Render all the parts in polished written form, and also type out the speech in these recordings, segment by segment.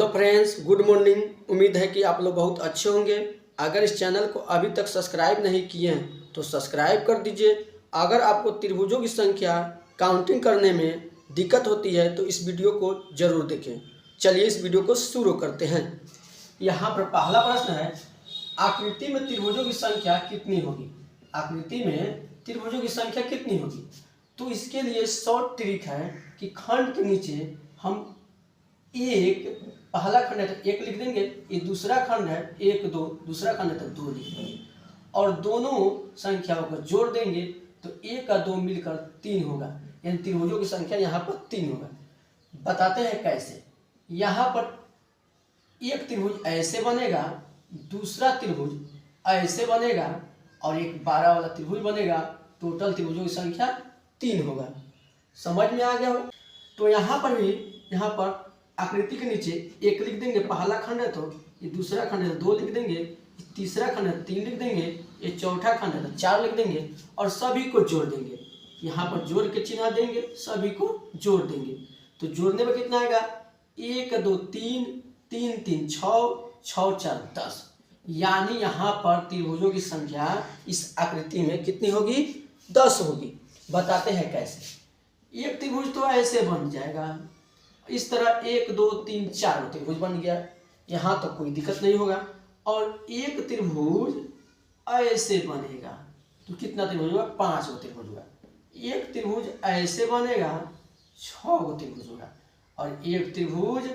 Hello friends, good morning. उम्मीद है कि आप लोग बहुत अच्छे होंगे। अगर इस चैनल को अभी तक सब्सक्राइब नहीं किए हैं तो सब्सक्राइब कर दीजिए। अगर आपको त्रिभुजों की संख्या काउंटिंग करने में दिक्कत होती है तो इस वीडियो को ज़रूर देखें। चलिए इस वीडियो को शुरू करते हैं। यहाँ पर पहला प्रश्न है, आकृति में त्रिभुजों की संख्या कितनी होगी। आकृति में त्रिभुजों की संख्या कितनी होगी। तो इसके लिए शॉर्ट ट्रिक है कि खंड के नीचे हम एक, पहला खंड है तो एक लिख देंगे, ये दूसरा खंड है एक दो, दूसरा खंड है तो दो लिख देंगे और दोनों संख्याओं को जोड़ देंगे तो एक का दो मिलकर तीन होगा। यानी त्रिभुजों की संख्या यहाँ पर तीन होगा। बताते हैं कैसे। यहाँ पर एक त्रिभुज ऐसे बनेगा, दूसरा त्रिभुज ऐसे बनेगा और एक 12 वाला त्रिभुज बनेगा। टोटल त्रिभुजों की संख्या तीन होगा। समझ में आ गया हो। तो यहाँ पर भी, यहाँ पर आकृति के नीचे एक लिख देंगे, पहला खंड है तो ये दूसरा खंड है तो दो लिख देंगे, तीसरा खंड है तीन लिख देंगे, ये चौथा खंड है तो चार लिख देंगे और सभी को जोड़ देंगे। यहाँ पर जोड़ के चिन्ह देंगे, सभी को जोड़ देंगे तो जोड़ने में कितना आएगा, एक दो तीन, तीन तीन छः, छः चार 10। यानी यहाँ पर त्रिभुजों की संख्या इस आकृति में कितनी होगी, 10 होगी। बताते हैं कैसे। एक त्रिभुज तो ऐसे बन जाएगा, इस तरह 1 2 3 4 त्रिभुज बन गया, यहाँ तो कोई दिक्कत नहीं होगा। और एक त्रिभुज ऐसे बनेगा तो कितना त्रिभुज होगा, 5 गो त्रिभुज होगा। एक त्रिभुज ऐसे बनेगा, 6 गो त्रिभुज होगा और एक त्रिभुज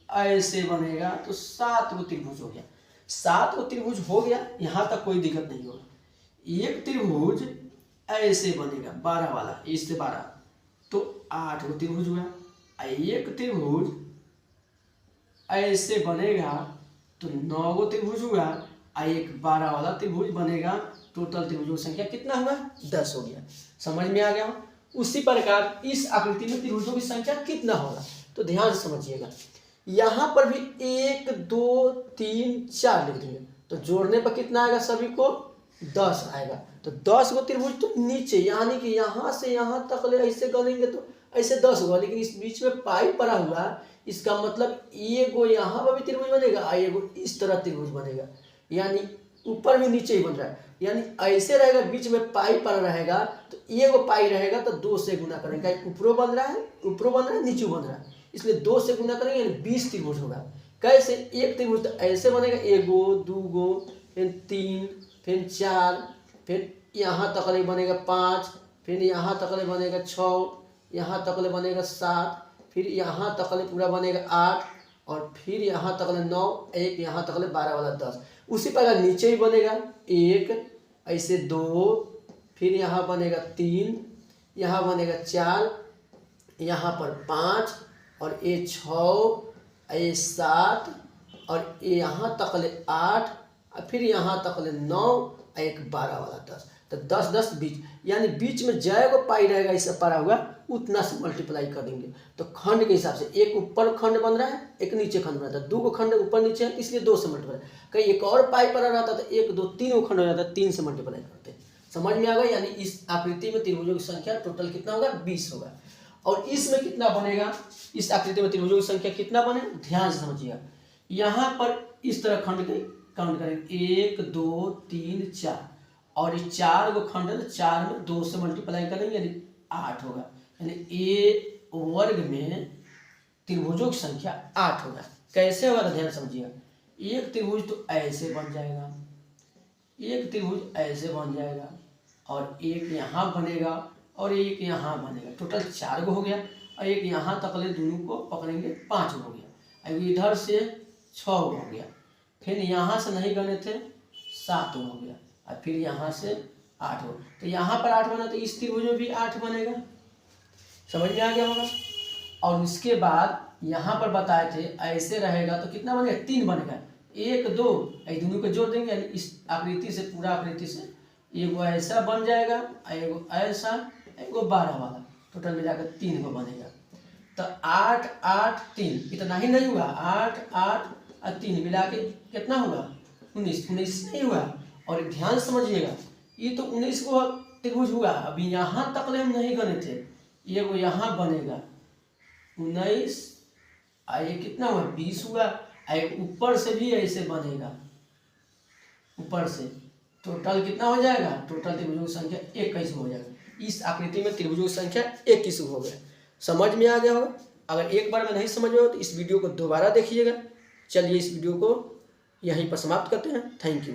ऐसे बनेगा तो 7 गो त्रिभुज हो गया। 7 गो त्रिभुज हो गया, यहाँ तक कोई दिक्कत नहीं होगा। एक त्रिभुज ऐसे बनेगा 12 वाला, इससे 12 तो 8 गो त्रिभुज हुआ। एक त्रिभुज ऐसे बनेगा तो 9 गो त्रिभुज हुआ। एक 12 वाला त्रिभुज बनेगा। टोटल त्रिभुजों की संख्या कितना हुआ, 10 हो गया। समझ में आ गया। उसी प्रकार इस आकृति में त्रिभुजों की संख्या कितना होगा तो ध्यान से समझिएगा। यहाँ पर भी 1 2 3 4 लिख देंगे तो जोड़ने पर कितना आएगा, सभी को 10 आएगा। तो 10 गो त्रिभुज तो नीचे, यानी कि यहाँ से यहाँ तक ले ऐसे गलेंगे तो ऐसे 10 होगा, लेकिन इस बीच में पाई पड़ा हुआ, इसका मतलब एगो यहाँ पर भी त्रिभुज बनेगा, एगो इस तरह त्रिभुज बनेगा। यानी ऊपर भी नीचे ही बन रहा है, यानी ऐसे रहेगा, बीच में पाई पड़ा रहेगा तो एगो पाई रहेगा तो 2 से गुना करेंगे। ऊपरों बन रहा है, ऊपरों बन रहा है, नीचे बन रहा है, इसलिए 2 से गुना करेंगे यानी 20 त्रिभुज होगा। कैसे, एक त्रिभुज तो ऐसे बनेगा, एगो, दूगो, फिर 3, फिर 4, फिर यहाँ तक बनेगा 5, फिर यहाँ तक बनेगा 6, यहाँ तक बनेगा 7, फिर यहाँ तक पूरा बनेगा 8 और फिर यहाँ तक 9, एक यहाँ तक 12 वाला 10। उसी प्रकार नीचे ही बनेगा 1, ऐसे 2, फिर यहाँ बनेगा 3, यहाँ बनेगा 4, यहाँ पर 5 और ये 6, ये 7 और यहाँ तक 8 और फिर यहाँ तक 9, एक 12 वाला 10। तो 10 10 बीच, यानी बीच में जैगो पाई रहेगा इससे पड़ा हुआ उतना से मल्टीप्लाई कर देंगे। तो खंड के हिसाब से एक ऊपर खंड बन रहा है, एक नीचे खंड बन रहा है, 2 गो खंड ऊपर नीचे है इसलिए 2 से मल्टीप्लाई। कहीं एक और पाई पड़ा रहता तो 1 2 3 गो खंड हो जाता, 3 से मल्टीप्लाई करते। समझ में आ गया। यानी इस आकृति में त्रिभुजों की संख्या टोटल कितना होगा, 20 होगा। और इसमें कितना बनेगा, इस आकृति में त्रिभुजों की संख्या कितना बने, ध्यान से समझिएगा। यहाँ पर इस तरह खंड के काउंट करेंगे, 1 2 3 4 और ये 4 गो खंड है, 4 में 2 से मल्टीप्लाई करेंगे यानी 8 होगा। यानी ए वर्ग में त्रिभुजों की संख्या 8 होगा। कैसे होगा तो ध्यान समझिएगा। एक त्रिभुज तो ऐसे बन जाएगा, एक त्रिभुज ऐसे बन जाएगा और एक यहाँ बनेगा और एक यहाँ बनेगा। टोटल 4 गो हो गया और एक यहाँ तक ले दोनों को पकड़ेंगे 5 गो हो गया। अब इधर से 6 गो हो गया, फिर यहाँ से नहीं गने थे 7 गो हो गया और फिर यहाँ से 8 गो। तो यहाँ पर 8 बना तो इस त्रिभुज में भी 8 बनेगा। समझ में आ गया होगा। और उसके बाद यहाँ पर बताए थे ऐसे रहेगा तो कितना बनेगा, 3 बनेगा। 1 2 ये दोनों को जोड़ देंगे यानी इस आकृति से, पूरा आकृति से एगो ऐसा बन जाएगा, एगो ऐसा, एगो 12 वाला, टोटल मिलाकर 3 गो बनेगा। तो 8 8 3 इतना ही नहीं हुआ, 8 8 और 3 मिला के कितना हुआ, 19। 19 नहीं हुआ। और ध्यान समझिएगा, ये तो 19 को त्रिभुज हुआ। अभी यहाँ तक हम नहीं गने थे, एगो यहाँ बनेगा 19 ये कितना हुआ 20 हुआ। एक ऊपर से भी ऐसे बनेगा, ऊपर से टोटल कितना हो जाएगा, टोटल त्रिभुजों की संख्या 21 हो जाएगा। इस आकृति में त्रिभुजों की संख्या 21 हो गया। समझ में आ गया होगा। अगर एक बार में नहीं समझ में हो तो इस वीडियो को दोबारा देखिएगा। चलिए इस वीडियो को यहीं पर समाप्त करते हैं। Thank you.